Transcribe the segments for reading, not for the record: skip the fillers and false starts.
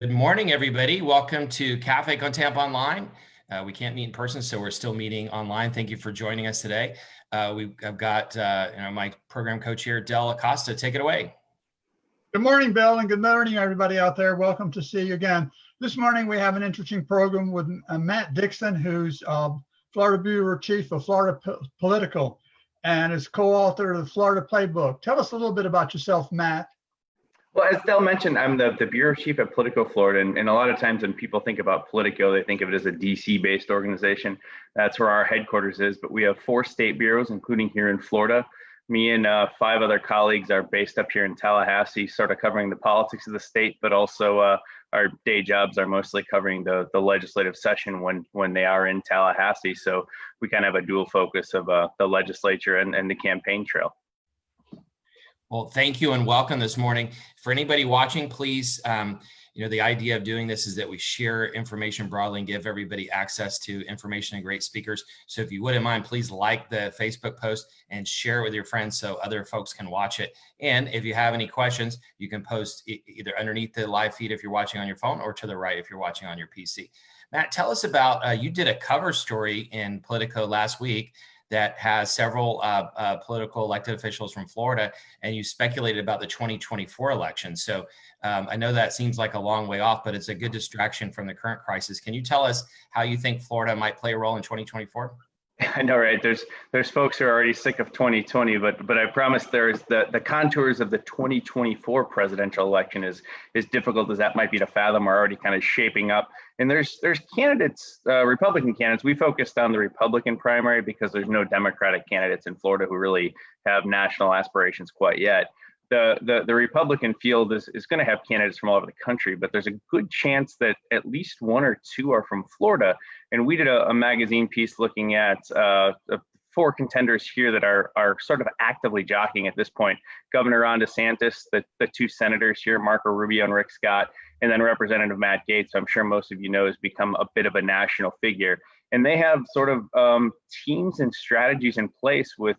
Good morning, everybody. Welcome to Café on Tampa Online. We can't meet in person, so we're still meeting online. Thank you for joining us today. I've got my program coach here, Del Acosta. Take it away. Good morning, Bill, and good morning, everybody out there. Welcome to see you again. This morning, we have an interesting program with Matt Dixon, who's Florida Bureau Chief of Florida Politico and is co-author of the Florida Playbook. Tell us a little bit about yourself, Matt. Well, as Del mentioned, I'm the bureau chief at Politico Florida, and a lot of times when people think about Politico, they think of it as a DC-based organization. That's where our headquarters is, but we have 4 state bureaus, including here in Florida. Me and 5 other colleagues are based up here in Tallahassee, sort of covering the politics of the state, but also our day jobs are mostly covering the legislative session when they are in Tallahassee. So we kind of have a dual focus of the legislature and the campaign trail. Well, thank you and welcome this morning. For anybody watching, please, the idea of doing this is that we share information broadly and give everybody access to information and great speakers. So if you wouldn't mind, please like the Facebook post and share it with your friends so other folks can watch it. And if you have any questions, you can post either underneath the live feed if you're watching on your phone or to the right if you're watching on your PC. Matt, tell us about, you did a cover story in Politico last week that has several political elected officials from Florida, and you speculated about the 2024 election. So I know that seems like a long way off, but it's a good distraction from the current crisis. Can you tell us how you think Florida might play a role in 2024? I know, right? There's folks who are already sick of 2020, but I promise there's the contours of the 2024 presidential election is difficult as that might be to fathom are already kind of shaping up. And there's candidates, Republican candidates. We focused on the Republican primary because there's no Democratic candidates in Florida who really have national aspirations quite yet. The Republican field is going to have candidates from all over the country, but there's a good chance that at least 1 or 2 are from Florida. And we did a magazine piece looking at 4 contenders here that are sort of actively jockeying at this point. Governor Ron DeSantis, the 2 senators here, Marco Rubio and Rick Scott, and then Representative Matt Gaetz, I'm sure most of you know, has become a bit of a national figure. And they have sort of teams and strategies in place with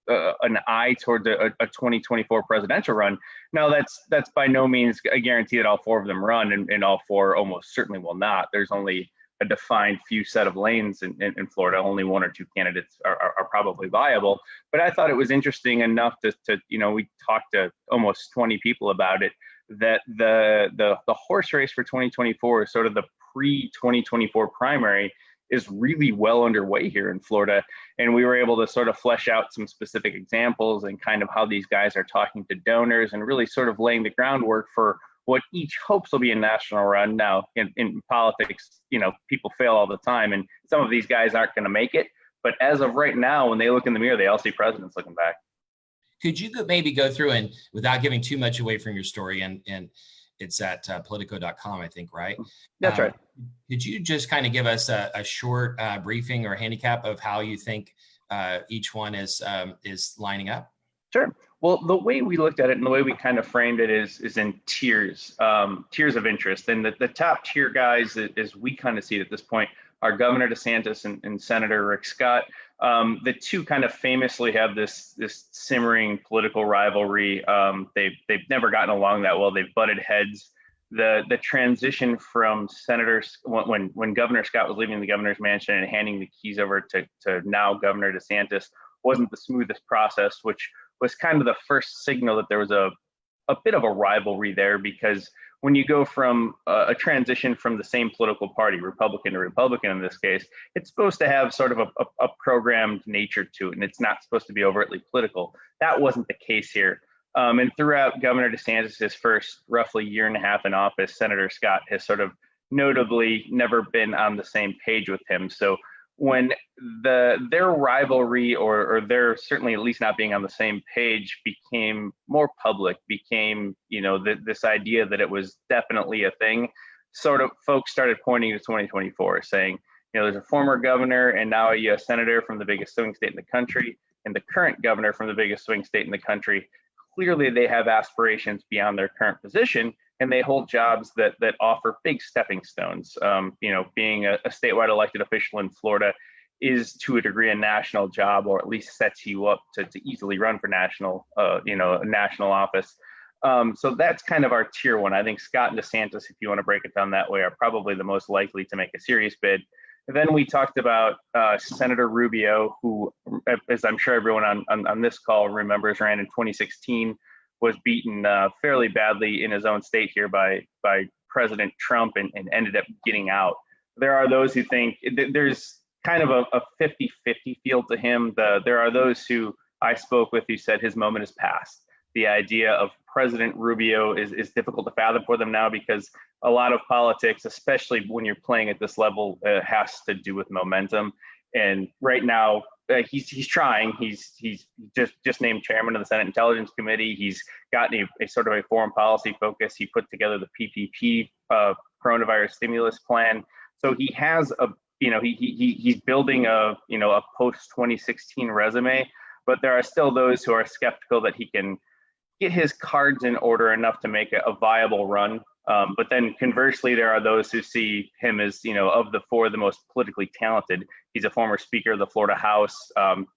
an eye toward a 2024 presidential run. Now, that's by no means a guarantee that all 4 of them run, and all 4 almost certainly will not. There's only a defined few set of lanes in Florida. Only 1 or 2 candidates are probably viable. But I thought it was interesting enough to we talked to almost 20 people about it, that the horse race for 2024 is sort of the pre-2024 primary is really well underway here in Florida. And we were able to sort of flesh out some specific examples and kind of how these guys are talking to donors and really sort of laying the groundwork for what each hopes will be a national run. Now, in politics, people fail all the time, and some of these guys aren't going to make it. But as of right now, when they look in the mirror, they all see presidents looking back. Could you maybe go through, and without giving too much away from your story, and it's at politico.com, I think, right? That's right. Could you just kind of give us a short briefing or handicap of how you think each one is lining up? Sure. Well, the way we looked at it and the way we kind of framed it is in tiers of interest. And the top tier guys, as we kind of see it at this point, are Governor DeSantis and Senator Rick Scott. The 2 kind of famously have this simmering political rivalry. They've never gotten along that well. They've butted heads. The transition from senators when Governor Scott was leaving the governor's mansion and handing the keys over to now Governor DeSantis wasn't the smoothest process, which was kind of the first signal that there was a bit of a rivalry there, because when you go from a transition from the same political party, Republican to Republican in this case, it's supposed to have sort of a programmed nature to it, and it's not supposed to be overtly political. That wasn't the case here. And throughout Governor DeSantis' first roughly year and a half in office, Senator Scott has sort of notably never been on the same page with him. So when their rivalry or their certainly at least not being on the same page became more public, became, this idea that it was definitely a thing, sort of folks started pointing to 2024 saying, there's a former governor and now a U.S. senator from the biggest swing state in the country and the current governor from the biggest swing state in the country. Clearly, they have aspirations beyond their current position, and they hold jobs that offer big stepping stones. Being a statewide elected official in Florida is to a degree a national job, or at least sets you up to easily run for national office. So that's kind of our tier one. I think Scott and DeSantis, if you want to break it down that way, are probably the most likely to make a serious bid. And then we talked about Senator Rubio, who, as I'm sure everyone on this call remembers, ran in 2016, was beaten fairly badly in his own state here by President Trump and ended up getting out. There are those who think there's kind of a 50-50 feel to him. There are those who I spoke with who said his moment is past. The idea of President Rubio is difficult to fathom for them now because a lot of politics, especially when you're playing at this level, has to do with momentum. And right now, he's trying. He's just named chairman of the Senate Intelligence Committee. He's gotten a sort of a foreign policy focus. He put together the PPP coronavirus stimulus plan. So he has he's building a post 2016 resume. But there are still those who are skeptical that he can get his cards in order enough to make a viable run. But then conversely, there are those who see him as, of the four, the most politically talented. He's a former Speaker of the Florida House.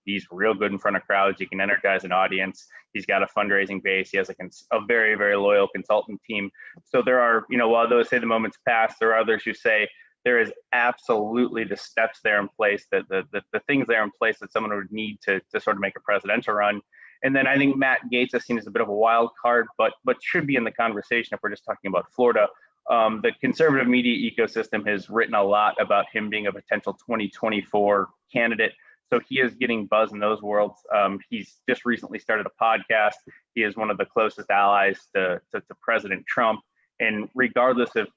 He's real good in front of crowds. He can energize an audience. He's got a fundraising base. He has a very, very loyal consultant team. So there are, while those say the moment's past, there are others who say there is absolutely the steps there in place, that the things there in place that someone would need to sort of make a presidential run. And then I think Matt Gaetz is seen as a bit of a wild card, but should be in the conversation if we're just talking about Florida. The conservative media ecosystem has written a lot about him being a potential 2024 candidate. So he is getting buzz in those worlds. He's just recently started a podcast. He is one of the closest allies to President Trump. And regardless if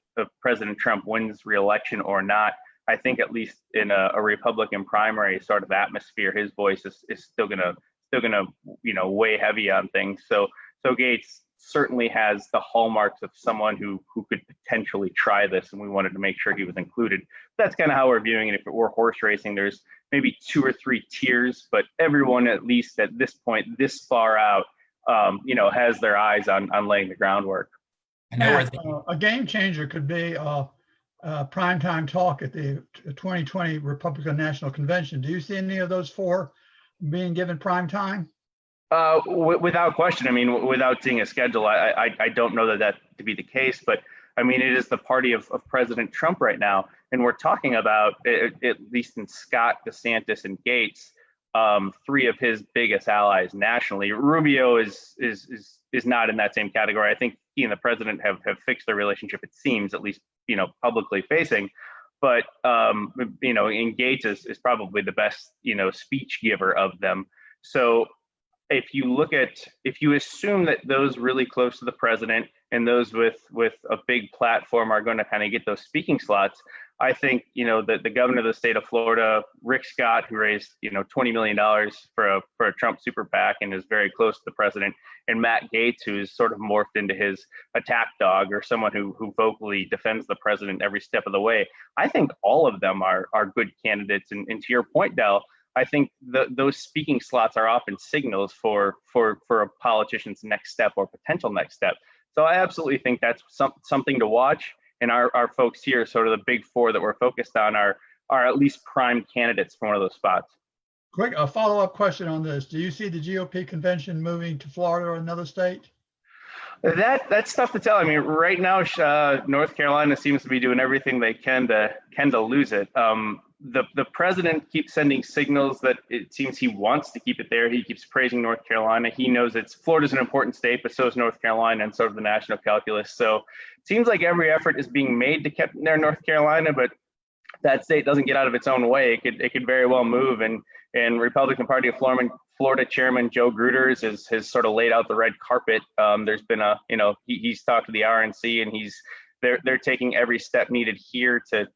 President Trump wins re-election or not, I think at least in a Republican primary sort of atmosphere, his voice is still gonna weigh heavy on things. So Gaetz certainly has the hallmarks of someone who could potentially try this, and we wanted to make sure he was included. That's kind of how we're viewing it. If it were horse racing, there's maybe 2 or 3 tiers, but everyone, at least at this point, this far out, has their eyes on laying the groundwork. A game changer could be primetime talk at the 2020 Republican National Convention. Do you see any of those 4 being given prime time? Without question. I mean, without seeing a schedule, I don't know that to be the case, but I mean, it is the party of President Trump right now. And we're talking about, at least in Scott, DeSantis, and Gaetz, 3 of his biggest allies nationally. Rubio is not in that same category. I think he and the president have fixed their relationship, it seems, at least, publicly facing. But, and Gaetz is probably the best, speech giver of them. So if you assume that those really close to the president and those with a big platform are going to kind of get those speaking slots, I think, that the governor of the state of Florida, Rick Scott, who raised, $20 million for a Trump super PAC and is very close to the president, and Matt Gaetz, who is sort of morphed into his attack dog or someone who vocally defends the president every step of the way. I think all of them are good candidates. And to your point, Del, I think those speaking slots are often signals for a politician's next step or potential next step. So I absolutely think that's something to watch. And our folks here, sort of the big 4 that we're focused on, are at least prime candidates for one of those spots. Quick, a follow-up question on this. Do you see the GOP convention moving to Florida or another state? That's tough to tell. I mean, right now, North Carolina seems to be doing everything they can to lose it. The president keeps sending signals that it seems he wants to keep it there. He keeps praising North Carolina. He knows Florida's an important state, but so is North Carolina and sort of the national calculus. So it seems like every effort is being made to keep there North Carolina, but that state doesn't get out of its own way. It could very well move. And Republican Party of Florida Chairman Joe Gruters has sort of laid out the red carpet. There's been he's talked to the RNC, and they're taking every step needed here to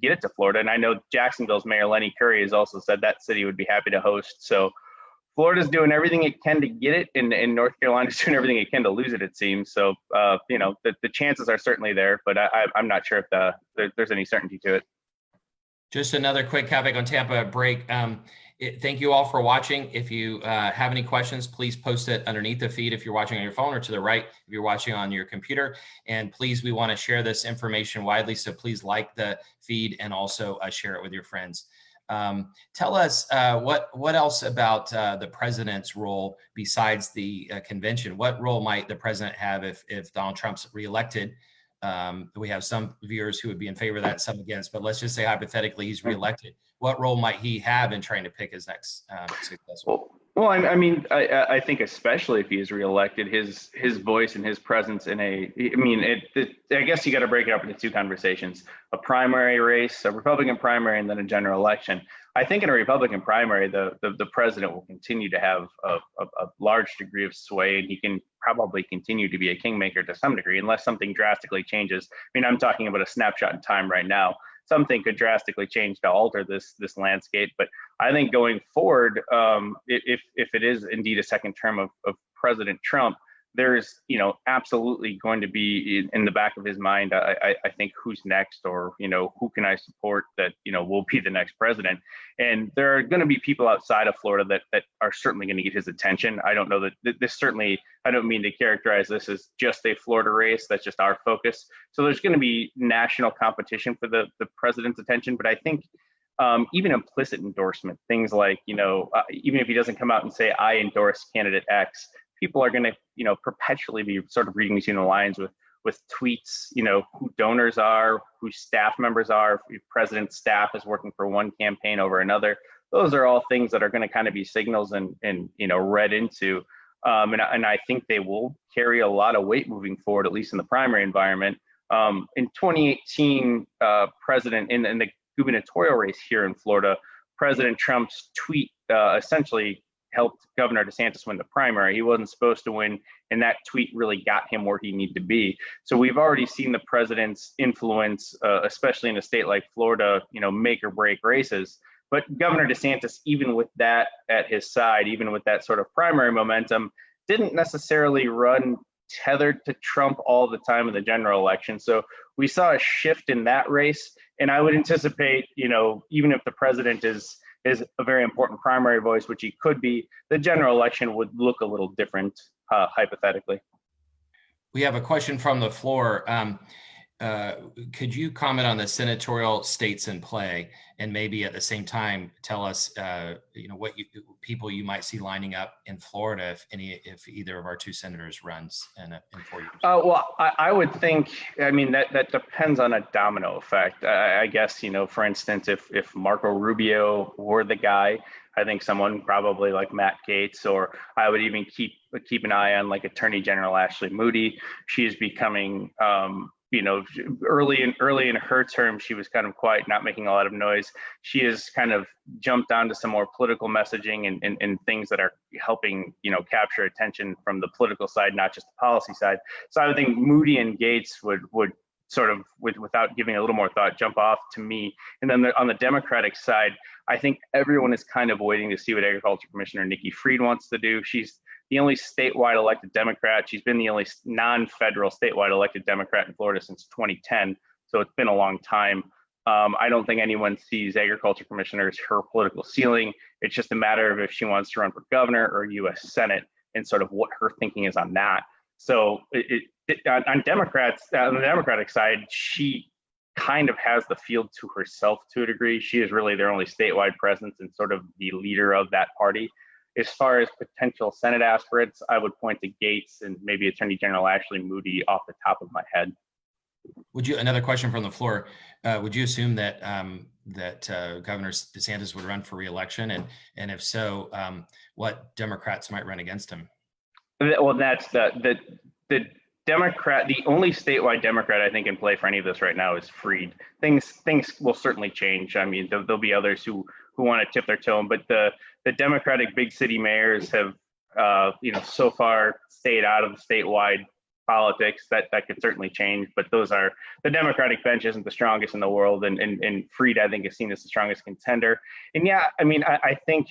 get it to Florida. And I know Jacksonville's Mayor Lenny Curry has also said that city would be happy to host. So Florida's doing everything it can to get it, and North Carolina's doing everything it can to lose it, it seems. So, the chances are certainly there, but I'm not sure if there's any certainty to it. Just another quick topic on Tampa break. Thank you all for watching. If you have any questions, please post it underneath the feed if you're watching on your phone, or to the right if you're watching on your computer. And please, we want to share this information widely, so please like the feed and also share it with your friends. Tell us what else about the president's role besides the convention? What role might the president have if Donald Trump's reelected? We have some viewers who would be in favor of that, some against, but let's just say hypothetically he's reelected. What role might he have in trying to pick his next successor? Well, I think especially if he is reelected, his voice and his presence in I guess you got to break it up into two conversations: a primary race, a Republican primary, and then a general election. I think in a Republican primary, the president will continue to have a large degree of sway, and he can probably continue to be a kingmaker to some degree, unless something drastically changes. I'm talking about a snapshot in time right now. Something could drastically change to alter this landscape. But I think going forward, if it is indeed a second term of President Trump, there's absolutely going to be in the back of his mind, I think, who's next, or who can I support that will be the next president. And there are going to be people outside of Florida that are certainly going to get his attention. I don't know that this certainly, I don't mean to characterize this as just a Florida race. That's just our focus. So there's going to be national competition for the president's attention. But I think even implicit endorsement, things like, even if he doesn't come out and say, I endorse candidate X, people are going to, perpetually be sort of reading between the lines with tweets, who donors are, who staff members are, if president's staff is working for one campaign over another. Those are all things that are going to kind of be signals and read into. And I think they will carry a lot of weight moving forward, at least in the primary environment. In 2018, president in the gubernatorial race here in Florida, President Trump's tweet essentially helped Governor DeSantis win the primary. He wasn't supposed to win, and that tweet really got him where he needed to be. So we've already seen the president's influence, especially in a state like Florida, make or break races. But Governor DeSantis, even with that at his side, even with that sort of primary momentum, didn't necessarily run tethered to Trump all the time in the general election. So we saw a shift in that race. And I would anticipate, even if the president is a very important primary voice, which he could be, the general election would look a little different, hypothetically. We have a question from the floor. Could you comment on the senatorial states in play, and maybe at the same time tell us, what people you might see lining up in Florida if either of our two senators runs in 4 years? Well, I would think, that depends on a domino effect. I guess, for instance, if Marco Rubio were the guy, I think someone probably like Matt Gaetz, or I would even keep an eye on like Attorney General Ashley Moody. She is becoming early in her term, she was kind of quiet, not making a lot of noise. She has kind of jumped onto some more political messaging and things that are helping, capture attention from the political side, not just the policy side. So I would think Moody and Gaetz would sort of, without giving a little more thought, jump off to me. And then on the Democratic side, I think everyone is kind of waiting to see what Agriculture Commissioner Nikki Fried wants to do. She's the only statewide elected Democrat. She's been the only non-federal statewide elected Democrat in Florida since 2010. So it's been a long time. I don't think anyone sees Agriculture Commissioner as her political ceiling. It's just a matter of if she wants to run for governor or U.S. Senate and sort of what her thinking is on that. So on the Democratic side, she kind of has the field to herself to a degree. She is really their only statewide presence and sort of the leader of that party. As far as potential Senate aspirants, I would point to Gaetz and maybe Attorney General Ashley Moody off the top of my head. Another question from the floor, would you assume that Governor DeSantis would run for re-election? And if so, what Democrats might run against him? Well, that's the Democrat, the only statewide Democrat I think in play for any of this right now is Fried. Things will certainly change. There'll be others who want to tip their toe, but the Democratic big city mayors have, so far stayed out of the statewide politics. That could certainly change, but the Democratic bench isn't the strongest in the world, and Fried, I think, is seen as the strongest contender. And yeah, I think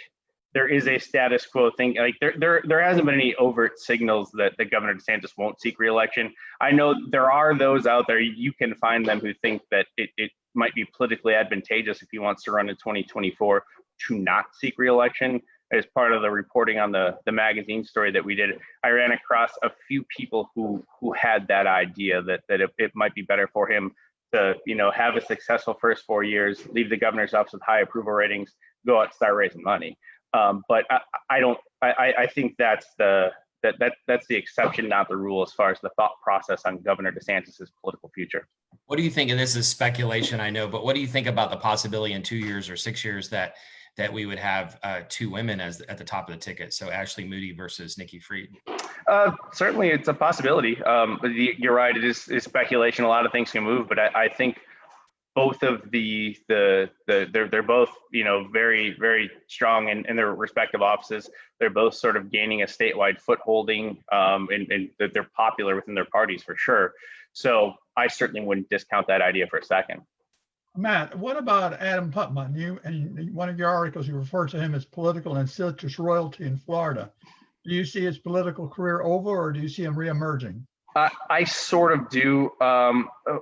there is a status quo thing. Like there hasn't been any overt signals that Governor DeSantis won't seek re-election. I know there are those out there. You can find them who think that it might be politically advantageous if he wants to run in 2024 to not seek re-election. As part of the reporting on the magazine story that we did, I ran across a few people who had that idea that it might be better for him to have a successful first 4 years, leave the governor's office with high approval ratings, go out and start raising money. But I think that's the exception, not the rule, as far as the thought process on Governor DeSantis's political future. What do you think? And this is speculation, I know, but what do you think about the possibility in 2 years or 6 years that we would have two women at the top of the ticket? So Ashley Moody versus Nikki Fried. Certainly, it's a possibility. But you're right; it is speculation. A lot of things can move, but I think both of they're both very, very strong in their respective offices. They're both sort of gaining a statewide footholding, and they're popular within their parties for sure. So I certainly wouldn't discount that idea for a second. Matt, what about Adam Putnam? In one of your articles, you refer to him as political and citrus royalty in Florida. Do you see his political career over, or do you see him reemerging? I sort of do.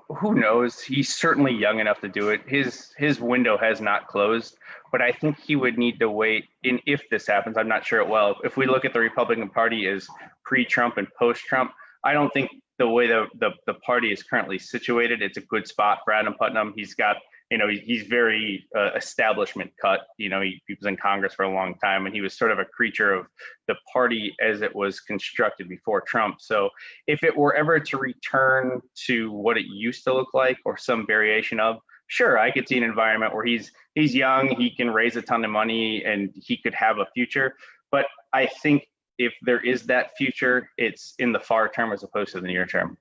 Who knows? He's certainly young enough to do it. His window has not closed, but I think he would need to wait. And if this happens, I'm not sure it will. If we look at the Republican Party as pre-Trump and post-Trump, I don't think the way the party is currently situated, it's a good spot for Adam Putnam. He's got, he's very establishment cut. He was in Congress for a long time, and he was sort of a creature of the party as it was constructed before Trump. So if it were ever to return to what it used to look like, or some variation of, sure, I could see an environment where he's young, he can raise a ton of money, and he could have a future. But I think if there is that future, it's in the far term as opposed to the near term.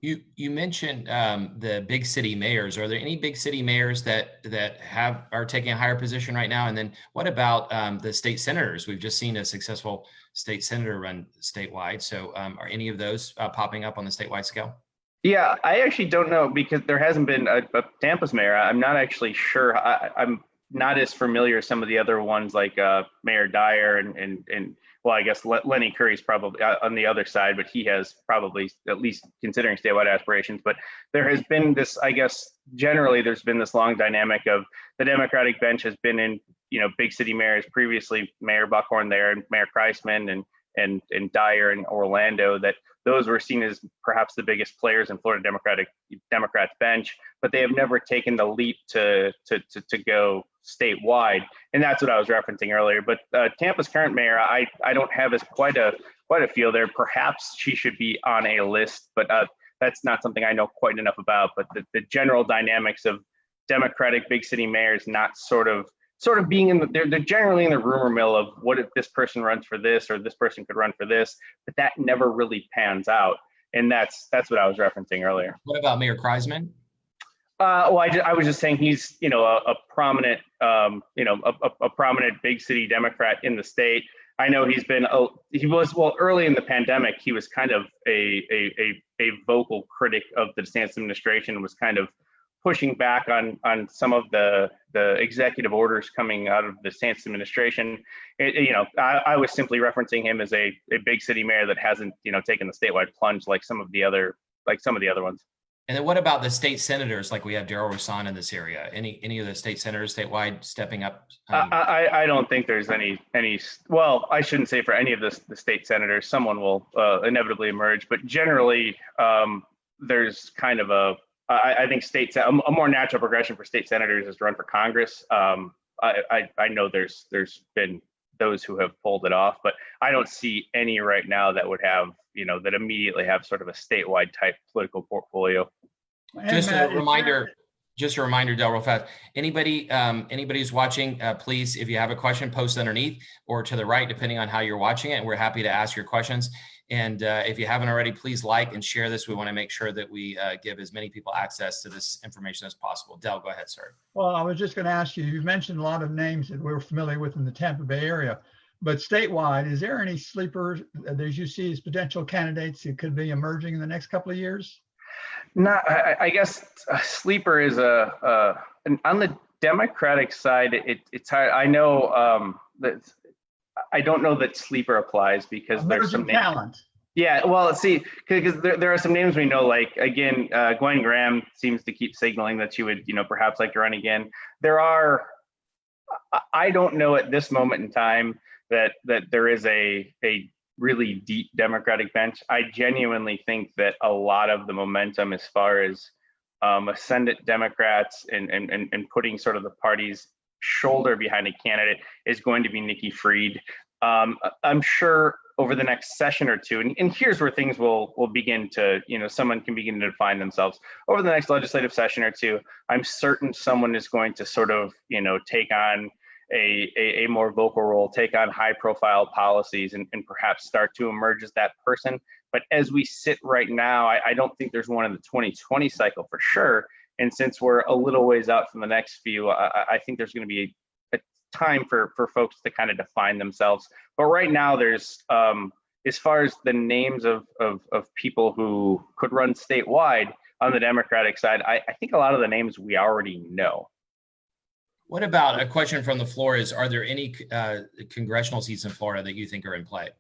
You mentioned the big city mayors. Are there any big city mayors that are taking a higher position right now? And then what about the state senators? We've just seen a successful state senator run statewide. So are any of those popping up on the statewide scale? Yeah, I actually don't know, because there hasn't been a Tampa's mayor. I'm not actually sure. I'm not as familiar as some of the other ones, like Mayor Dyer and well, I guess Lenny Curry's probably on the other side, but he has probably, at least considering statewide aspirations. But there has been this, I guess, generally there's been this long dynamic of the Democratic bench has been in, big city mayors previously, Mayor Buckhorn there and Mayor Kreisman and Dyer and Orlando, that those were seen as perhaps the biggest players in Florida Democrats bench, but they have never taken the leap to go statewide, and that's what I was referencing earlier. But Tampa's current mayor, I don't have as quite a feel there. Perhaps she should be on a list, but that's not something I know quite enough about. But the general dynamics of Democratic big city mayors not sort of being they're generally in the rumor mill of, what if this person runs for this, or this person could run for this, but that never really pans out. And that's what I was referencing earlier. What about Mayor Kreisman? Well, I was just saying he's, a prominent, a prominent big city Democrat in the state. I know he was early in the pandemic, he was kind of a vocal critic of the DeSantis administration, was kind of pushing back on some of the executive orders coming out of the DeSantis administration. I was simply referencing him as a big city mayor that hasn't, taken the statewide plunge like some of the other ones. And then what about the state senators? Like we have Daryl Rosan in this area. Any of the state senators statewide stepping up? I don't think there's any. Well, I shouldn't say for any of the state senators. Someone will inevitably emerge, but generally, there's kind of I think a more natural progression for state senators is to run for Congress. I know there's been those who have pulled it off, but I don't see any right now that would have, that immediately have sort of a statewide type political portfolio. Just a reminder, Del, real fast. Anybody who's watching, please, if you have a question, post underneath or to the right, depending on how you're watching it. And we're happy to ask your questions. And if you haven't already, please like and share this. We want to make sure that we give as many people access to this information as possible. Del, go ahead, sir. Well, I was just going to ask you, you've mentioned a lot of names that we're familiar with in the Tampa Bay area, but statewide, is there any sleepers that you see as potential candidates that could be emerging in the next couple of years? No, I guess a sleeper is on the Democratic side, it's hard. I know that I don't know that sleeper applies because there's some talent. Yeah, well, see, because there are some names we know, like, again, Gwen Graham seems to keep signaling that she would, perhaps like to run again. I don't know at this moment in time that there is a really deep Democratic bench. I genuinely think that a lot of the momentum as far as ascendant Democrats and putting sort of the party's shoulder behind a candidate is going to be Nikki Fried. I'm sure over the next session or two, and here's where things will begin to, someone can begin to define themselves. Over the next legislative session or two, I'm certain someone is going to sort of, take on a more vocal role, take on high profile policies and perhaps start to emerge as that person. But as we sit right now, I don't think there's one in the 2020 cycle for sure. And since we're a little ways out from the next few, I think there's going to be a time for folks to kind of define themselves. But right now there's, as far as the names of people who could run statewide on the Democratic side, I think a lot of the names we already know. What about a question from the floor is, are there any congressional seats in Florida that you think are in play?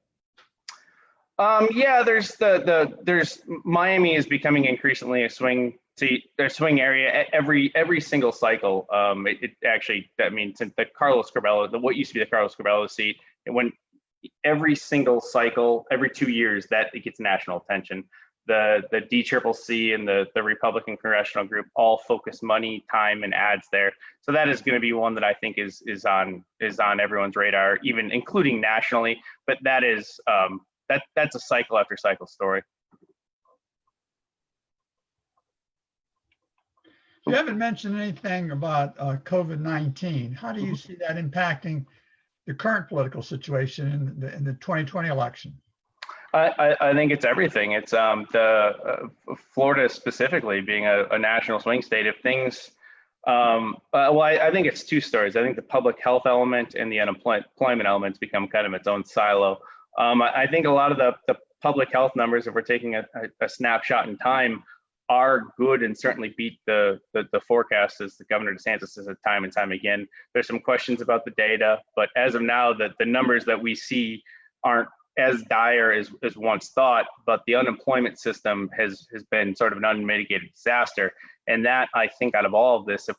Yeah, there's Miami is becoming increasingly a swing seat, a swing area every single cycle. It actually, that means since the Carlos Curbelo, what used to be the Carlos Curbelo seat, it went every single cycle, every 2 years, that it gets national attention. The DCCC and the Republican Congressional Group all focus money, time, and ads there. So that is going to be one that I think is on everyone's radar, even including nationally. But that is that's a cycle after cycle story. You haven't mentioned anything about COVID-19. How do you see that impacting the current political situation in the 2020 election? I think it's everything. It's Florida specifically being a national swing state. If things, I think it's two stories. I think the public health element and the unemployment elements become kind of its own silo. I think a lot of the public health numbers, if we're taking a snapshot in time, are good and certainly beat the forecast, as the Governor DeSantis says time and time again. There's some questions about the data, but as of now, the numbers that we see aren't as dire as once thought, but the unemployment system has been sort of an unmitigated disaster. And that, I think, out of all of this,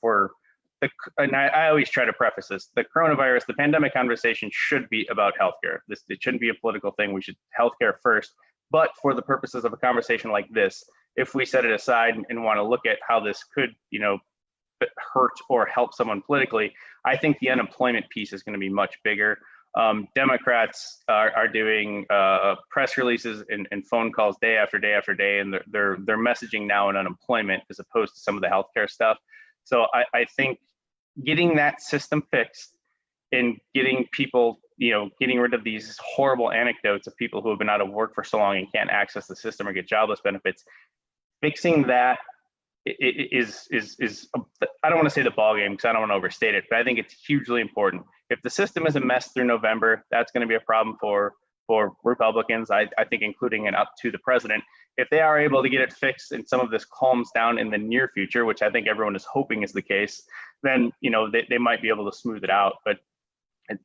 and I always try to preface this, the coronavirus, the pandemic conversation should be about healthcare. It shouldn't be a political thing. We should healthcare first. But for the purposes of a conversation like this, if we set it aside and want to look at how this could, hurt or help someone politically, I think the unemployment piece is going to be much bigger. Democrats are doing press releases and phone calls day after day after day, and they're messaging now on unemployment as opposed to some of the healthcare stuff. So I think getting that system fixed and getting people, getting rid of these horrible anecdotes of people who have been out of work for so long and can't access the system or get jobless benefits, fixing that is I don't want to say the ball game because I don't want to overstate it, but I think it's hugely important. If the system is a mess through November, that's going to be a problem for Republicans, I think, including and up to the president. If they are able to get it fixed and some of this calms down in the near future, which I think everyone is hoping is the case, then they might be able to smooth it out. But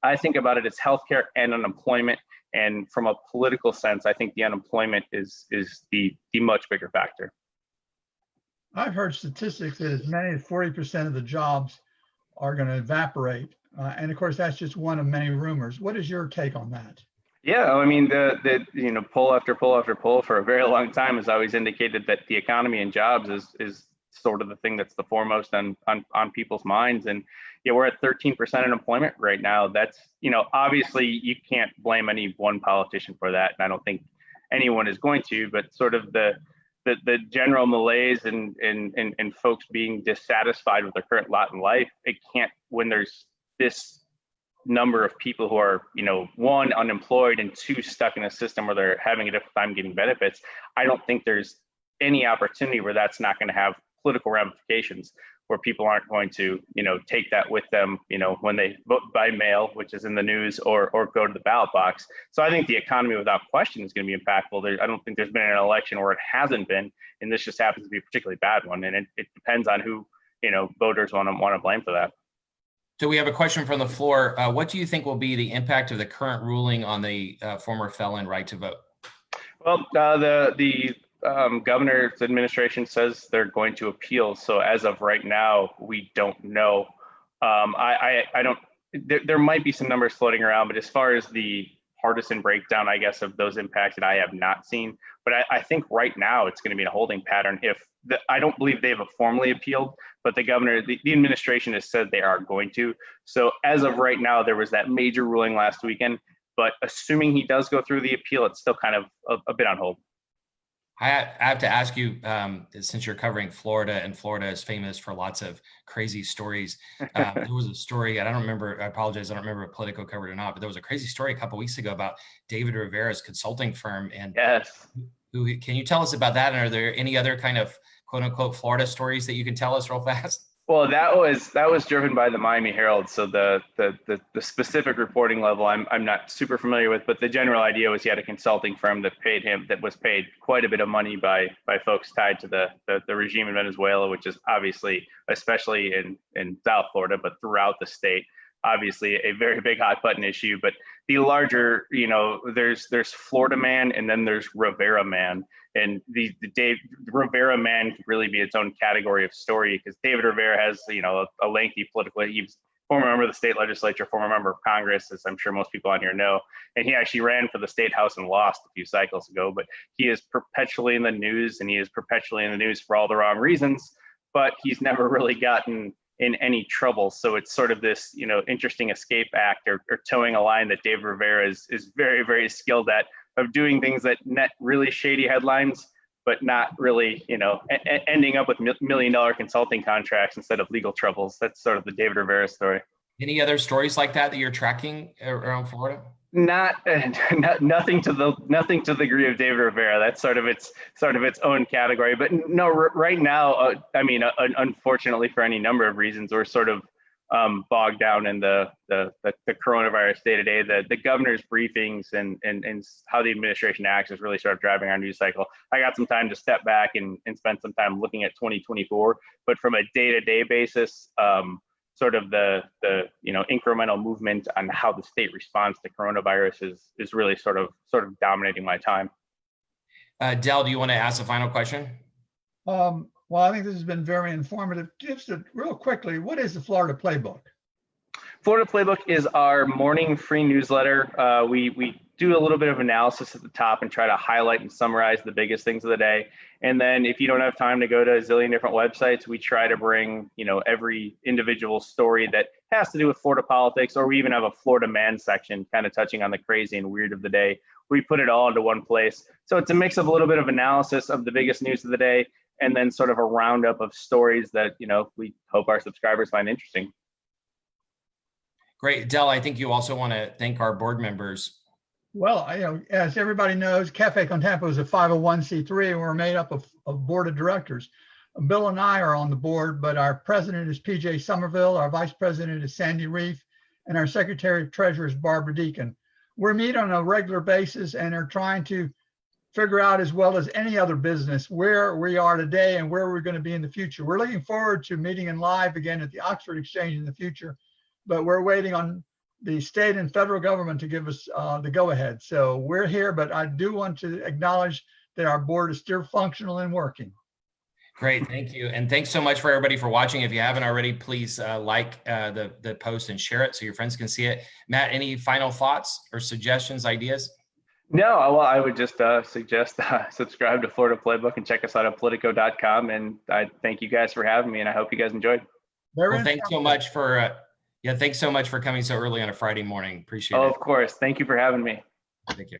I think about it as healthcare and unemployment, and from a political sense, I think the unemployment is the much bigger factor. I've heard statistics that as many as 40% of the jobs are going to evaporate. And of course, that's just one of many rumors. What is your take on that? Yeah, I mean, the poll after poll after poll for a very long time has always indicated that the economy and jobs is sort of the thing that's the foremost on people's minds. And yeah, we're at 13% unemployment right now. That's, obviously you can't blame any one politician for that. And I don't think anyone is going to, but sort of the general malaise and folks being dissatisfied with their current lot in life, it can't, when there's this number of people who are, one, unemployed, and two, stuck in a system where they're having a difficult time getting benefits, I don't think there's any opportunity where that's not going to have political ramifications, where people aren't going to, take that with them, when they vote by mail, which is in the news, or go to the ballot box. So I think the economy, without question, is going to be impactful. I don't think there's been an election where it hasn't been, and this just happens to be a particularly bad one. And it depends on who, voters want to blame for that. So we have a question from the floor. What do you think will be the impact of the current ruling on the former felon right to vote? Well, the governor's administration says they're going to appeal. So as of right now, we don't know. I don't. There might be some numbers floating around, but as far as the partisan breakdown, I guess, of those impacted, I have not seen. But I think right now it's going to be a holding pattern if I don't believe they've formally appealed, but the governor, the administration has said they are going to. So as of right now, there was that major ruling last weekend, but assuming he does go through the appeal, it's still kind of a bit on hold. I have to ask you, since you're covering Florida, and Florida is famous for lots of crazy stories. There was a story, I don't remember, I apologize, I don't remember if Politico covered it or not, but there was a crazy story a couple of weeks ago about David Rivera's consulting firm. And Yes. can you tell us about that? And are there any other kind of quote unquote Florida stories that you can tell us real fast? Well, that was driven by the Miami Herald. So the specific reporting level I'm not super familiar with, but the general idea was he had a consulting firm that was paid quite a bit of money by folks tied to the regime in Venezuela, which is obviously, especially in South Florida, but throughout the state, obviously a very big hot button issue. But the larger, there's Florida man, and then there's Rivera man. And the Rivera man could really be its own category of story, because David Rivera has, a lengthy political, he was former member of the state legislature, former member of Congress, as I'm sure most people on here know. And he actually ran for the state house and lost a few cycles ago, but he is perpetually in the news, and he is perpetually in the news for all the wrong reasons, but he's never really gotten in any trouble. So it's sort of this, interesting escape act or towing a line that David Rivera is very, very skilled at, of doing things that net really shady headlines, but not really, ending up with $1 million consulting contracts instead of legal troubles. That's sort of the David Rivera story. Any other stories like that you're tracking around Florida? Nothing to the degree of David Rivera. That's sort of its own category. But no, right now, unfortunately, for any number of reasons, we're sort of bogged down in the coronavirus day to day. The governor's briefings and how the administration acts is really sort of driving our news cycle. I got some time to step back and spend some time looking at 2024, but from a day to day basis, sort of the incremental movement on how the state responds to coronavirus is really sort of dominating my time. Del, do you want to ask a final question? Well, I think this has been very informative. Just real quickly, what is the Florida Playbook? Florida Playbook is our morning free newsletter. We do a little bit of analysis at the top and try to highlight and summarize the biggest things of the day. And then if you don't have time to go to a zillion different websites, we try to bring, every individual story that has to do with Florida politics, or we even have a Florida man section kind of touching on the crazy and weird of the day. We put it all into one place. So it's a mix of a little bit of analysis of the biggest news of the day, and then sort of a roundup of stories that, we hope our subscribers find interesting. Great. Del, I think you also want to thank our board members. Well, as everybody knows, Café con Tampa is a 501c3, and we're made up of board of directors. Bill and I are on the board, but our president is PJ Somerville, our vice president is Sandy Reef, and our secretary of treasurer is Barbara Deacon. We meet on a regular basis and are trying to figure out, as well as any other business, where we are today and where we're going to be in the future. We're looking forward to meeting in live again at the Oxford Exchange in the future, but we're waiting on the state and federal government to give us the go-ahead. So we're here, but I do want to acknowledge that our board is still functional and working. Great, thank you. And thanks so much for everybody for watching. If you haven't already, please like the post and share it so your friends can see it. Matt, any final thoughts or suggestions, ideas? No, well, I would just suggest subscribe to Florida Playbook and check us out at politico.com. And I thank you guys for having me, and I hope you guys enjoyed. Well, thanks so much for thanks so much for coming so early on a Friday morning. Appreciate it. Oh, of course. Thank you for having me. Thank you.